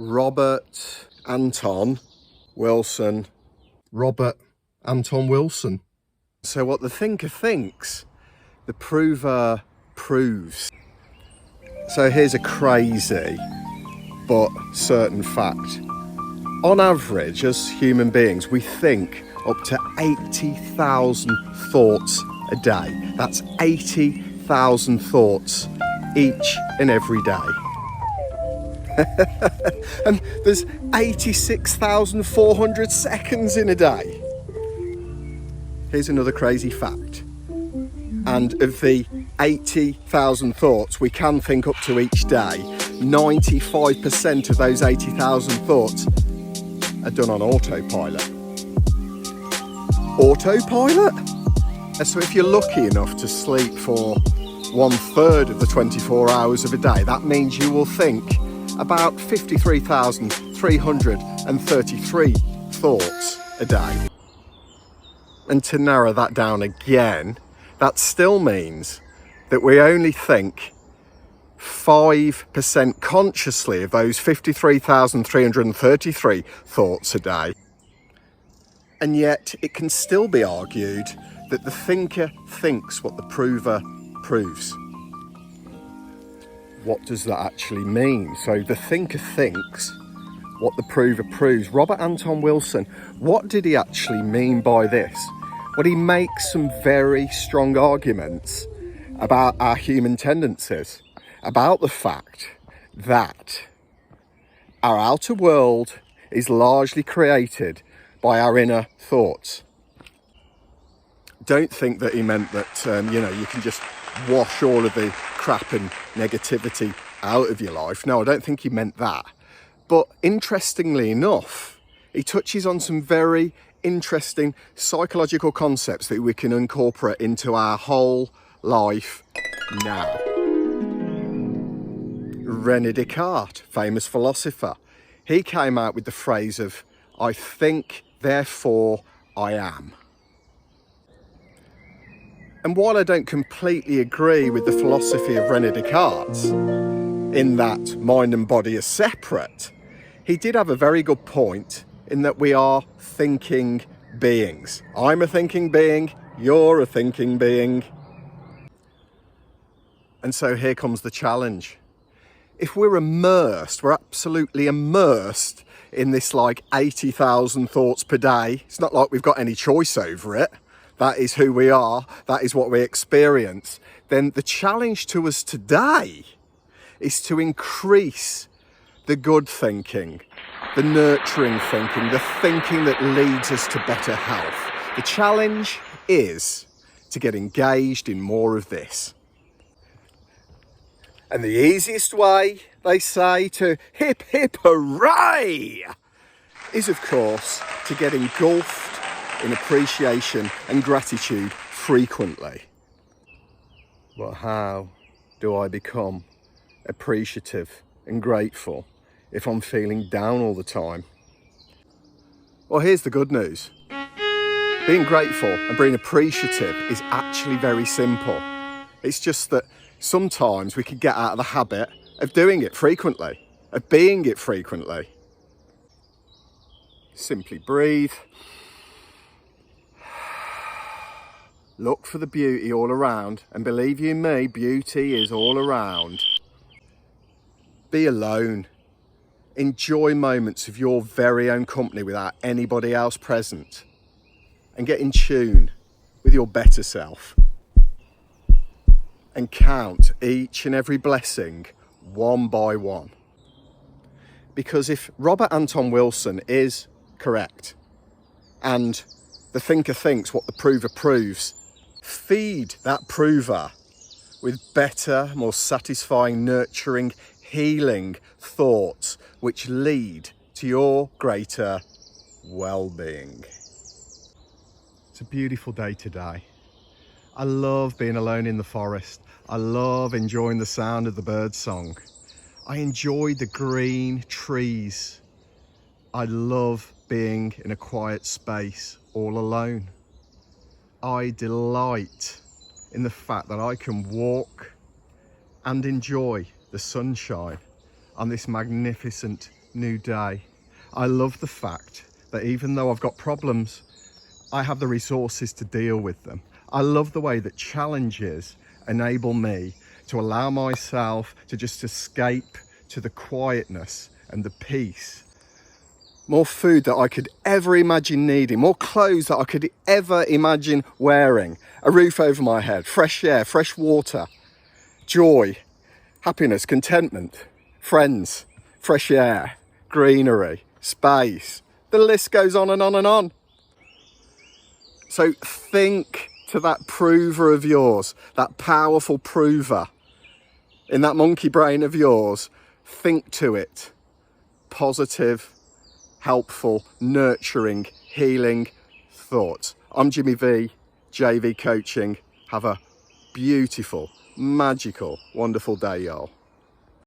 Robert Anton Wilson. Robert Anton Wilson. So what the thinker thinks, the prover proves. So here's a crazy but certain fact. On average, as human beings, we think up to 80,000 thoughts a day. That's 80,000 thoughts each and every day. And there's 86,400 seconds in a day. Here's another crazy fact. And of the 80,000 thoughts we can think up to each day, 95% of those 80,000 thoughts are done on autopilot. Autopilot? So if you're lucky enough to sleep for 1/3 of the 24 hours of a day, that means you will think about 53,333 thoughts a day. And to narrow that down again, that still means that we only think 5% consciously of those 53,333 thoughts a day. And yet it can still be argued that the thinker thinks what the prover proves. What does that actually mean? So the thinker thinks what the prover proves. Robert Anton Wilson, what did he actually mean by this? Well, he makes some very strong arguments about our human tendencies, about the fact that our outer world is largely created by our inner thoughts. Don't think that he meant that, you can just wash all of the crap and negativity out of your life. No, I don't think he meant that. But interestingly enough, he touches on some very interesting psychological concepts that we can incorporate into our whole life now. René Descartes, famous philosopher, he came out with the phrase of, "I think, therefore I am." And while I don't completely agree with the philosophy of René Descartes, in that mind and body are separate, he did have a very good point in that we are thinking beings. I'm a thinking being, you're a thinking being. And so here comes the challenge. If we're absolutely immersed in this 80,000 thoughts per day, it's not like we've got any choice over it. That is who we are, that is what we experience. Then the challenge to us today is to increase the good thinking, the nurturing thinking, the thinking that leads us to better health. The challenge is to get engaged in more of this. And the easiest way, they say, to hip hip hooray is, of course, to get engulfed in appreciation and gratitude frequently. But how do I become appreciative and grateful if I'm feeling down all the time? Well, here's the good news. Being grateful and being appreciative is actually very simple. It's just that sometimes we can get out of the habit of doing it frequently, of being it frequently. Simply breathe. Look for the beauty all around, and believe you me, beauty is all around. Be alone. Enjoy moments of your very own company without anybody else present, and get in tune with your better self. And count each and every blessing one by one. Because if Robert Anton Wilson is correct, and the thinker thinks what the prover proves, feed that prover with better, more satisfying, nurturing, healing thoughts which lead to your greater well-being. It's a beautiful day today. I love being alone in the forest. I love enjoying the sound of the bird song. I enjoy the green trees. I love being in a quiet space all alone. I delight in the fact that I can walk and enjoy the sunshine on this magnificent new day. I love the fact that even though I've got problems, I have the resources to deal with them. I love the way that challenges enable me to allow myself to just escape to the quietness and the peace. More food that I could ever imagine needing, more clothes that I could ever imagine wearing, a roof over my head, fresh air, fresh water, joy, happiness, contentment, friends, fresh air, greenery, space. The list goes on and on and on. So think to that prover of yours, that powerful prover in that monkey brain of yours. Think to it positive, helpful, nurturing, healing thoughts. I'm Jimmy V, JV Coaching. Have a beautiful, magical, wonderful day, y'all.